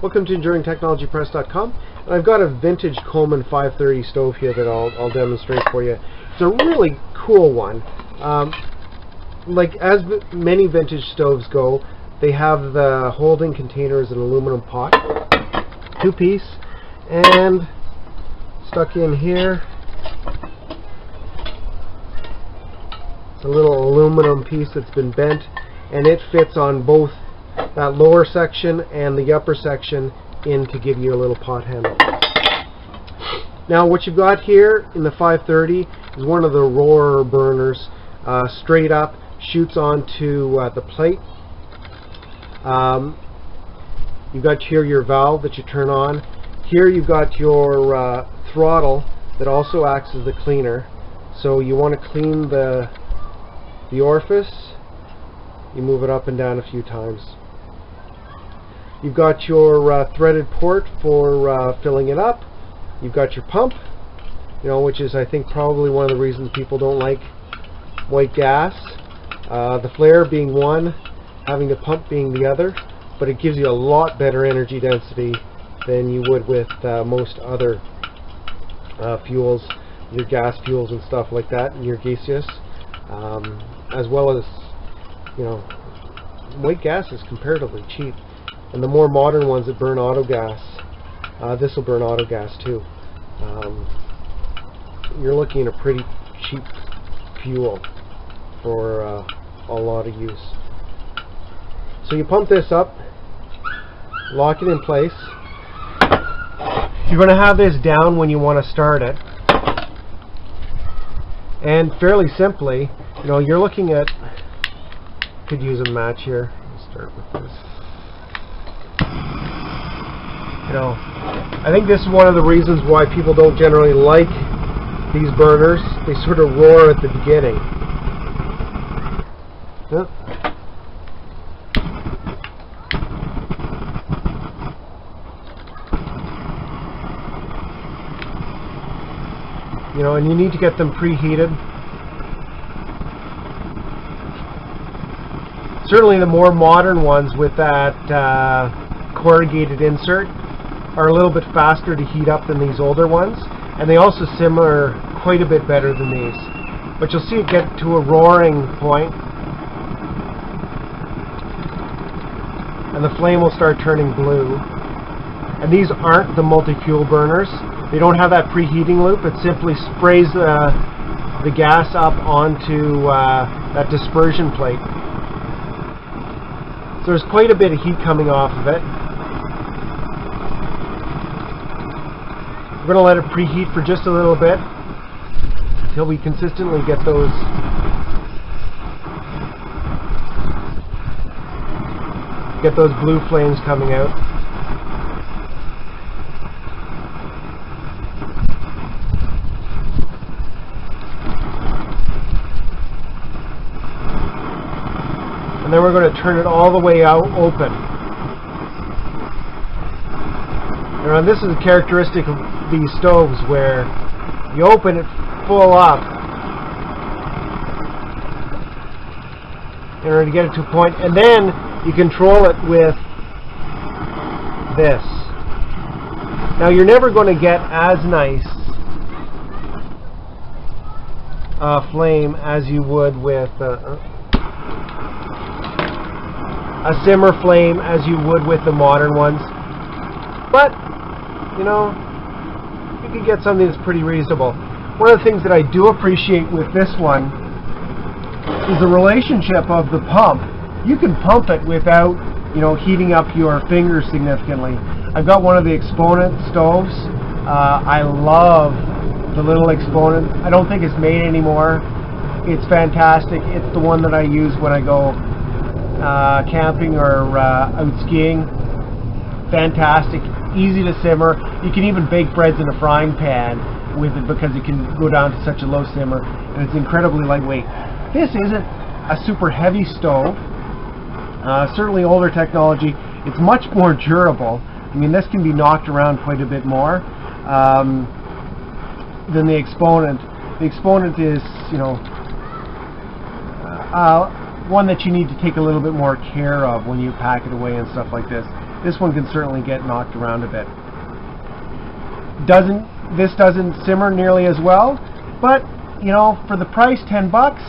Welcome to EnduringTechnologyPress.com, and I've got a vintage Coleman 530 stove here that I'll demonstrate for you. It's a really cool one. Like as many vintage stoves go, they have the holding container as an aluminum pot, two-piece, and stuck in here, it's a little aluminum piece that's been bent, and it fits on both that lower section and the upper section in to give you a little pot handle. Now what you've got here in the 530 is one of the roarer burners, straight up, shoots onto the plate. You've got here your valve that you turn on. Here you've got your throttle that also acts as the cleaner. So you want to clean the orifice, you move it up and down a few times. You've got your threaded port for filling it up. You've got your pump, which is I think probably one of the reasons people don't like white gas. The flare being one, having the pump being the other, but it gives you a lot better energy density than you would with most other fuels, your gas fuels and stuff like that, and your gaseous, as well as, white gas is comparatively cheap. And the more modern ones that burn auto gas, this will burn auto gas too. You're looking at a pretty cheap fuel for a lot of use. So you pump this up, lock it in place. You're going to have this down when you want to start it. And fairly simply, you're looking at, could use a match here. Let's start with this. I think this is one of the reasons why people don't generally like these burners. They sort of roar at the beginning. Yep. And you need to get them preheated. Certainly the more modern ones with that corrugated insert are a little bit faster to heat up than these older ones, and they also simmer quite a bit better than these. But you'll see it get to a roaring point, and the flame will start turning blue. And these aren't the multi-fuel burners. They don't have that preheating loop. It simply sprays the gas up onto that dispersion plate. So there's quite a bit of heat coming off of it. We're going to let it preheat for just a little bit until we consistently get those blue flames coming out. And then we're going to turn it all the way out open. And this is a characteristic of these stoves where you open it full up in order to get it to a point, and then you control it with this. Now you're never going to get as nice a flame as you would with a simmer flame as you would with the modern ones, but you can get something that's pretty reasonable. One of the things that I do appreciate with this one is the relationship of the pump. You can pump it without, heating up your fingers significantly. I've got one of the Exponent stoves. I love the little Exponent. I don't think it's made anymore. It's fantastic. It's the one that I use when I go camping or out skiing. Fantastic. Easy to simmer. You can even bake breads in a frying pan with it because it can go down to such a low simmer, and it's incredibly lightweight. This isn't a super heavy stove. Certainly older technology. It's much more durable. I mean, this can be knocked around quite a bit more than the Exponent. The Exponent is, one that you need to take a little bit more care of when you pack it away and stuff like this. This one can certainly get knocked around a bit. This doesn't simmer nearly as well, but you know, for the price, 10 bucks,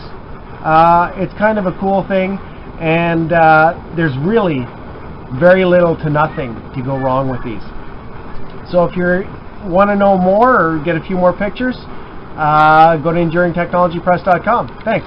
it's kind of a cool thing, and there's really very little to nothing to go wrong with these. So if you want to know more or get a few more pictures, go to EnduringTechnologyPress.com. Thanks.